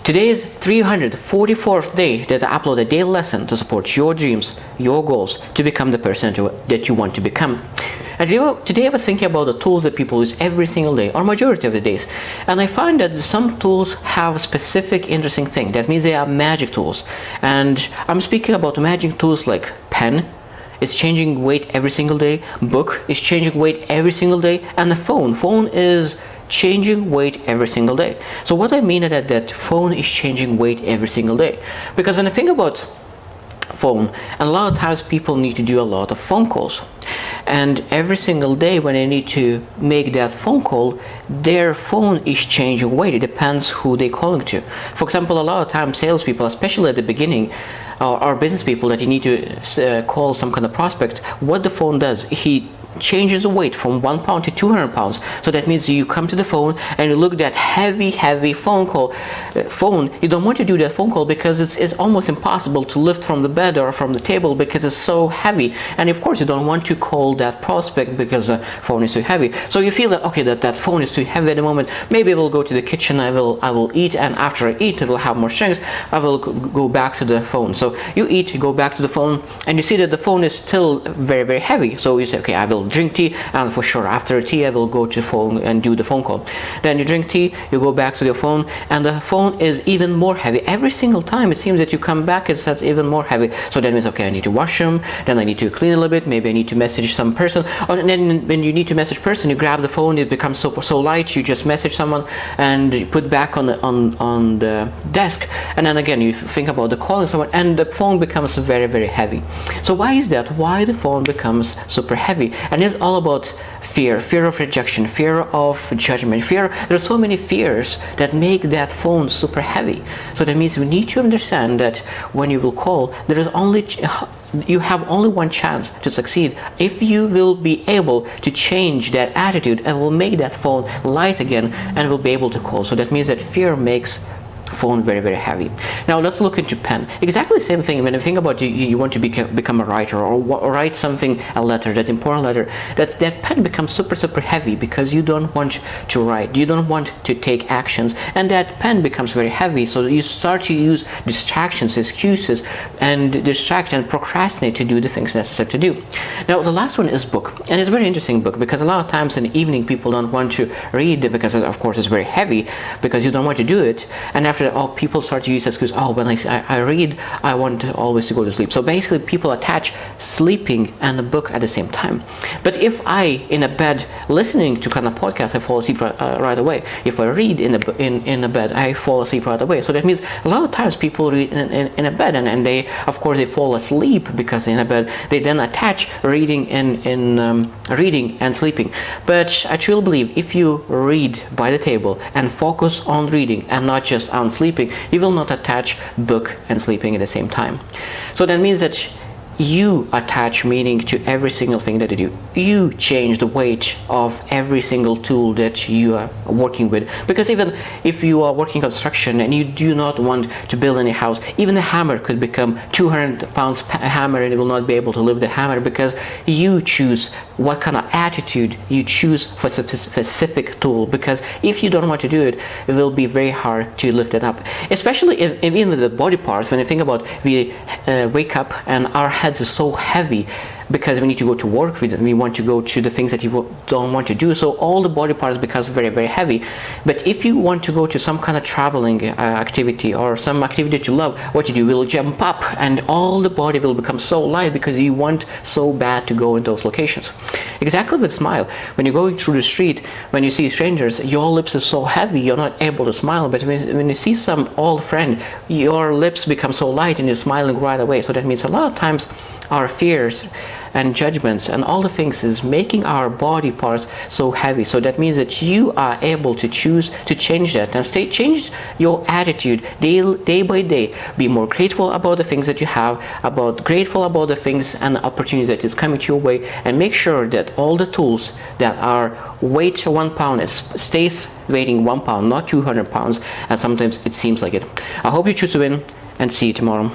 Today is 344th day that I upload a daily lesson to support your dreams, your goals, to become the person that you want to become. And today I was thinking about the tools that people use every single day, or majority of the days. And I find that some tools have specific interesting thing. That means they are magic tools. And I'm speaking about magic tools like pen. It's changing weight every single day. Book is changing weight every single day. And the phone is changing weight every single day. So what I mean is that phone is changing weight every single day. Because when I think about phone, and a lot of times people need to do a lot of phone calls. And every single day when they need to make that phone call, their phone is changing weight. It depends who they're calling to. For example, a lot of times salespeople, especially at the beginning, or business people that you need to call some kind of prospect, what the phone does, he changes the weight from 1 pound to 200 pounds. So that means you come to the phone and you look at that heavy phone call. You don't want to do that phone call because it's almost impossible to lift from the bed or from the table because it's so heavy. And of course you don't want to call that prospect because the phone is too heavy. So you feel that okay, that phone is too heavy at the moment. Maybe I will go to the kitchen, I will eat, and after I eat I will have more strength, I will go back to the phone. So you eat, you go back to the phone, and you see that the phone is still very heavy. So you say, okay, I will drink tea, and for sure after tea I will go to phone and do the phone call. Then you drink tea, you go back to the phone, and the phone is even more heavy. Every single time it seems that you come back, it's even more heavy. So that means okay, I need to wash them, then I need to clean a little bit, maybe I need to message some person, and then when you need to message person, you grab the phone, it becomes so light, you just message someone and you put back on the desk, and then again you think about the calling someone, and the phone becomes very heavy. So why is that? Why the phone becomes super heavy? And it's all about fear of rejection, fear of judgment, there's so many fears that make that phone super heavy. So that means we need to understand that when you will call, you have only one chance to succeed if you will be able to change that attitude and will make that phone light again and will be able to call. So that means that fear makes phone very heavy. Now let's look into pen. Exactly the same thing. When you think about you want to become a writer or write something, a letter, that important letter, that pen becomes super heavy because you don't want to write, you don't want to take actions, and that pen becomes very heavy. So you start to use distractions, excuses, and distract and procrastinate to do the things necessary to do. Now the last one is book, and it's a very interesting book because a lot of times in the evening people don't want to read because of course it's very heavy because you don't want to do it, and after people start to use excuse, when I read, I want always to go to sleep. So basically people attach sleeping and a book at the same time. But if I in a bed listening to kind of podcast, I fall asleep right away. If I read in a bed, I fall asleep right away. So that means a lot of times people read in a bed, and they of course they fall asleep because in a bed they then attach reading reading and sleeping. But I truly believe if you read by the table and focus on reading and not just on sleeping, you will not attach book and sleeping at the same time. So that means that you attach meaning to every single thing that you do. You change the weight of every single tool that you are working with. Because even if you are working construction and you do not want to build any house, even a hammer could become 200 pounds hammer and you will not be able to lift the hammer because you choose what kind of attitude you choose for a specific tool. Because if you don't want to do it, it will be very hard to lift it up. Especially even with the body parts, when you think about we wake up and our heads are so heavy because we need to go to work, we want to go to the things that you don't want to do, so all the body parts becomes very heavy. But if you want to go to some kind of traveling activity or some activity that you love, what you do, will jump up and all the body will become so light because you want so bad to go in those locations. Exactly with smile. When you're going through the street, when you see strangers, your lips are so heavy you're not able to smile, but when you see some old friend, your lips become so light and you're smiling right away. So that means a lot of times our fears and judgments and all the things is making our body parts so heavy. So that means that you are able to choose to change that and change your attitude day by day. Be more grateful about the things that you have, grateful about the things and opportunities that is coming to your way, and make sure that all the tools that are weight 1 pound stays weighing 1 pound, not 200 pounds, and sometimes it seems like it. I hope you choose to win, and see you tomorrow.